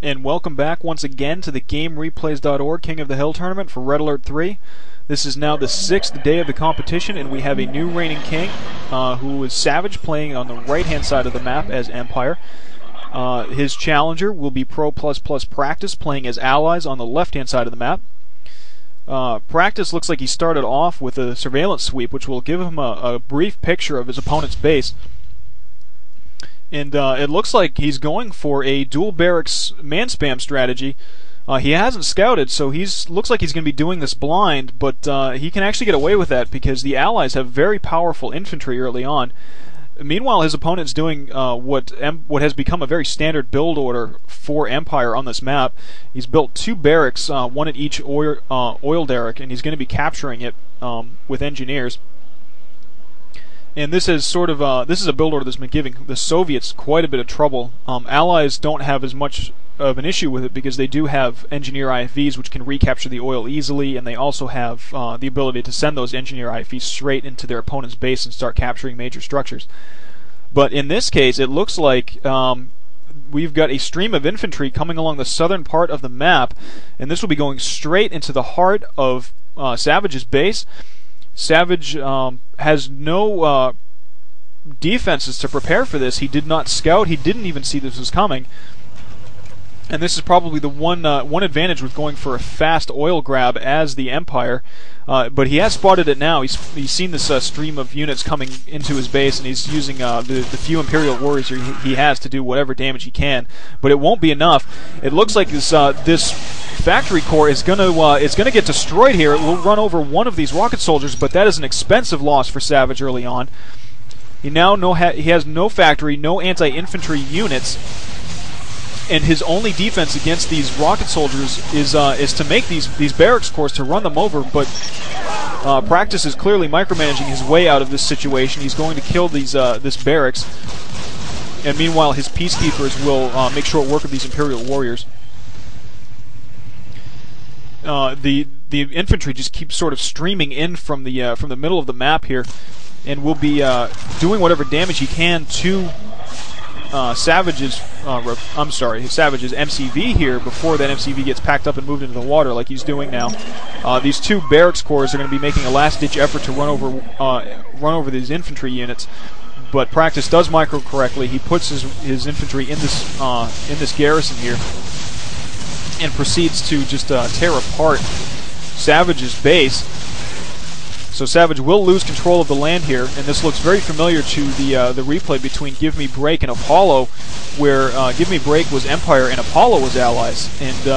And welcome back once again to the GameReplays.org King of the Hill tournament for Red Alert 3. This is now the 6th day of the competition, and we have a new reigning king, who is Savage, playing on the right-hand side of the map as Empire. His challenger will be Pro++ Practice, playing as Allies on the left-hand side of the map. Practice looks like he started off with a surveillance sweep, which will give him a brief picture of his opponent's base. And it looks like he's going for a dual barracks man spam strategy. He hasn't scouted, so looks like he's going to be doing this blind, but he can actually get away with that because the Allies have very powerful infantry early on. Meanwhile, his opponent's doing what has become a very standard build order for Empire on this map. He's built 2 barracks, one at each oil derrick, and he's going to be capturing it with engineers. And this is this is a build order that's been giving the Soviets quite a bit of trouble. Allies don't have as much of an issue with it because they do have engineer IFVs which can recapture the oil easily, and they also have the ability to send those engineer IFVs straight into their opponent's base and start capturing major structures. But in this case, it looks like we've got a stream of infantry coming along the southern part of the map, and this will be going straight into the heart of Savage's base. Savage has no defenses to prepare for this. He did not scout. He didn't even see this was coming. And this is probably the one advantage with going for a fast oil grab as the Empire. But he has spotted it now. He's seen this stream of units coming into his base, and he's using the few Imperial warriors he has to do whatever damage he can. But it won't be enough. It looks like this factory core is gonna get destroyed here. It will run over one of these rocket soldiers, but that is an expensive loss for Savage early on. He has no factory, no anti-infantry units. And his only defense against these rocket soldiers is to make these barracks cores to run them over. But Practice is clearly micromanaging his way out of this situation. He's going to kill this barracks, and meanwhile his peacekeepers will make short work of these Imperial warriors. The infantry just keeps sort of streaming in from the middle of the map here, and will be doing whatever damage he can to Savage's MCV here before that MCV gets packed up and moved into the water like he's doing now. These 2 barracks cores are going to be making a last-ditch effort to run over these infantry units, but Practice does micro correctly. He puts his infantry in this garrison here and proceeds to just tear apart Savage's base. So Savage will lose control of the land here, and this looks very familiar to the replay between Give Me Break and Apollo, where Give Me Break was Empire and Apollo was Allies, and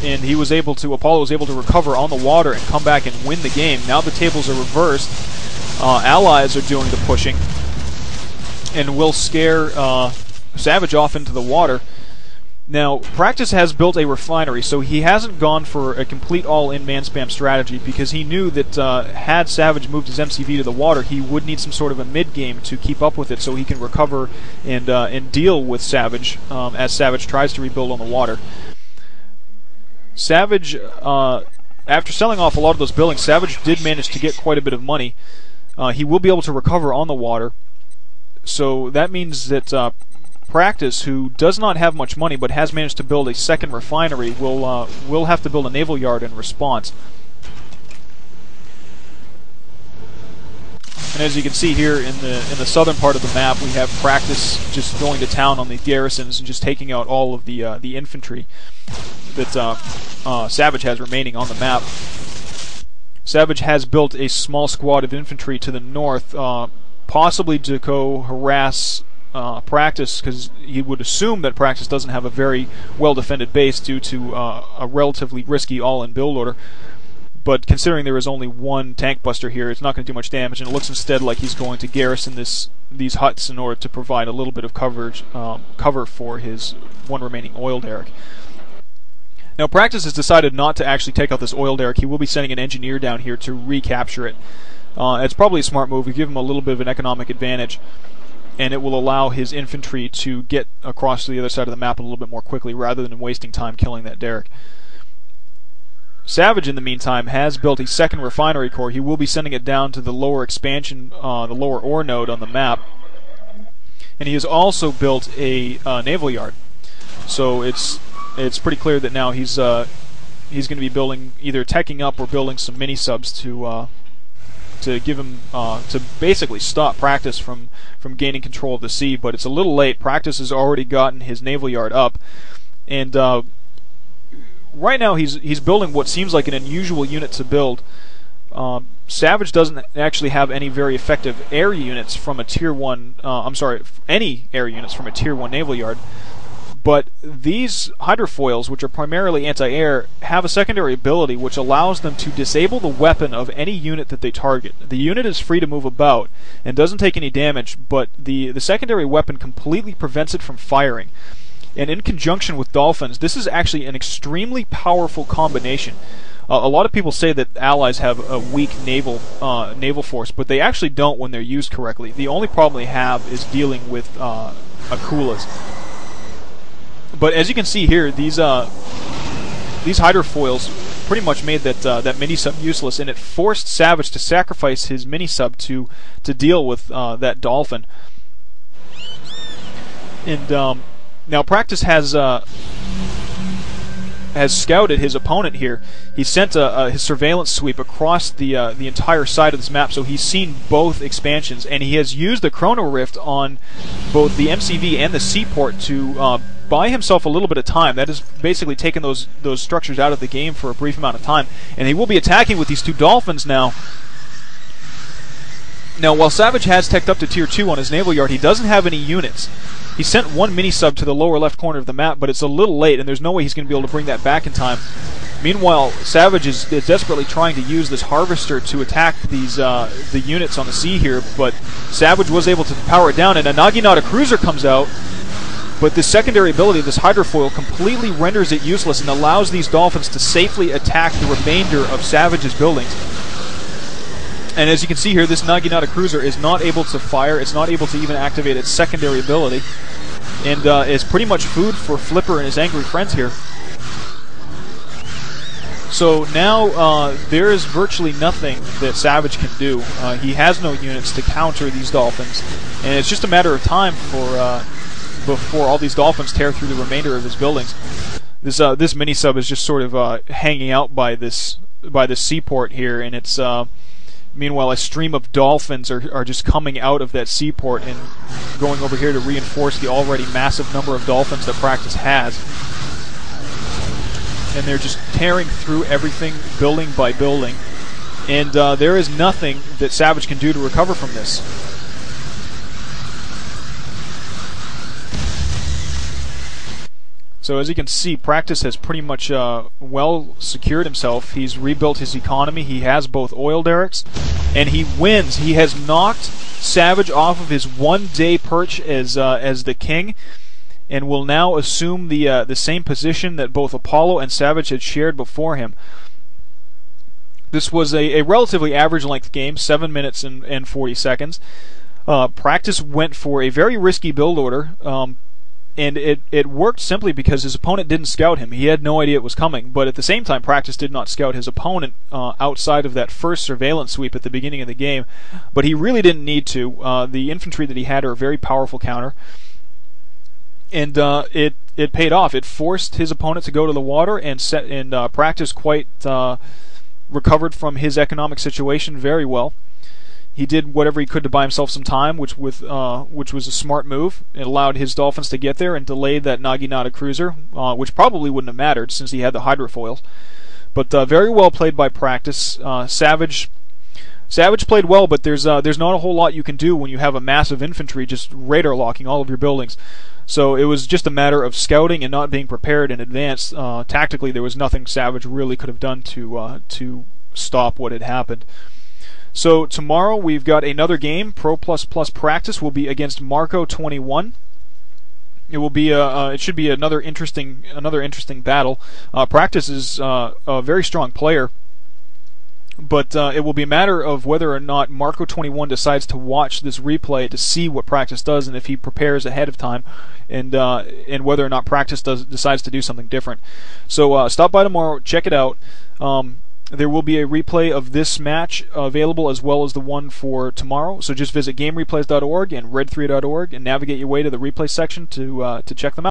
Apollo was able to recover on the water and come back and win the game. Now the tables are reversed. Allies are doing the pushing, and will scare Savage off into the water. Now, Practice has built a refinery, so he hasn't gone for a complete all-in man-spam strategy because he knew that had Savage moved his MCV to the water, he would need some sort of a mid-game to keep up with it so he can recover and deal with Savage as Savage tries to rebuild on the water. Savage, after selling off a lot of those buildings, Savage did manage to get quite a bit of money. He will be able to recover on the water, so that means that Practice, who does not have much money but has managed to build a second refinery, will have to build a naval yard in response. And as you can see here in the southern part of the map, we have Practice just going to town on the garrisons and just taking out all of the infantry that Savage has remaining on the map. Savage has built a small squad of infantry to the north, possibly to go harass Practice, because he would assume that Practice doesn't have a very well-defended base due to a relatively risky all-in build order. But considering there is only one tank buster here, it's not going to do much damage, and it looks instead like he's going to garrison these huts in order to provide a little bit of cover for his one remaining oil derrick. Now, Practice has decided not to actually take out this oil derrick. He will be sending an engineer down here to recapture it. It's probably a smart move. We give him a little bit of an economic advantage, and it will allow his infantry to get across to the other side of the map a little bit more quickly rather than wasting time killing that derrick. Savage, in the meantime, has built a second refinery core. He will be sending it down to the lower expansion, the lower ore node on the map. And he has also built a naval yard. So it's pretty clear that now he's going to be building, either teching up or building some mini subs to give him to basically stop Practice from gaining control of the sea. But it's a little late. Practice has already gotten his naval yard up, and right now he's building what seems like an unusual unit to build. Savage doesn't actually have any very effective air units from a Tier 1, any air units from a Tier 1 naval yard. But these hydrofoils, which are primarily anti-air, have a secondary ability which allows them to disable the weapon of any unit that they target. The unit is free to move about and doesn't take any damage, but the secondary weapon completely prevents it from firing. And in conjunction with Dolphins, this is actually an extremely powerful combination. A lot of people say that allies have a weak naval force, but they actually don't when they're used correctly. The only problem they have is dealing with Akulas. But as you can see here, these hydrofoils pretty much made that mini sub useless, and it forced Savage to sacrifice his mini sub to deal with that Dolphin. And now Practice has scouted his opponent here. He sent his surveillance sweep across the entire side of this map, so he's seen both expansions, and he has used the Chrono Rift on both the MCV and the Seaport to buy himself a little bit of time. That has basically taken those structures out of the game for a brief amount of time, and he will be attacking with these two Dolphins now. Now, while Savage has teched up to Tier 2 on his naval yard, he doesn't have any units. He sent one mini-sub to the lower left corner of the map, but it's a little late, and there's no way he's going to be able to bring that back in time. Meanwhile, Savage is desperately trying to use this Harvester to attack these the units on the sea here, but Savage was able to power it down, and a Naginata cruiser comes out, but this secondary ability, this hydrofoil, completely renders it useless and allows these Dolphins to safely attack the remainder of Savage's buildings. And as you can see here, this Naginata cruiser is not able to fire, it's not able to even activate its secondary ability, and is pretty much food for Flipper and his angry friends here. So now there is virtually nothing that Savage can do. He has no units to counter these Dolphins, and it's just a matter of time before all these Dolphins tear through the remainder of his buildings. This mini sub is just sort of hanging out by this seaport here, and it's meanwhile a stream of Dolphins are just coming out of that seaport and going over here to reinforce the already massive number of Dolphins that Practice has. And they're just tearing through everything, building by building, and there is nothing that Savage can do to recover from this. So as you can see, Practice has pretty much well secured himself. He's rebuilt his economy. He has both oil derricks, and he wins. He has knocked Savage off of his one-day perch as the king, and will now assume the same position that both Apollo and Savage had shared before him. This was a relatively average-length game, 7 minutes and 40 seconds. Practice went for a very risky build order. And it worked simply because his opponent didn't scout him. He had no idea it was coming, but at the same time, Practice did not scout his opponent outside of that first surveillance sweep at the beginning of the game. But he really didn't need to. The infantry that he had are a very powerful counter, and it paid off. It forced his opponent to go to the water, and Practice quite recovered from his economic situation very well. He did whatever he could to buy himself some time, which was a smart move. It allowed his Dolphins to get there and delayed that Naginata cruiser, which probably wouldn't have mattered since he had the hydrofoils. But very well played by Practice. Savage played well, but there's not a whole lot you can do when you have a massive infantry just radar locking all of your buildings. So it was just a matter of scouting and not being prepared in advance. Tactically, there was nothing Savage really could have done to stop what had happened. So tomorrow we've got another game. Pro++ Practice will be against Marco 21. It will be it should be another interesting battle. Practice is a very strong player, but it will be a matter of whether or not Marco 21 decides to watch this replay to see what Practice does, and if he prepares ahead of time, and whether or not Practice decides to do something different. So stop by tomorrow, check it out. There will be a replay of this match available as well as the one for tomorrow. So just visit GameReplays.org and Red3.org and navigate your way to the replay section to check them out.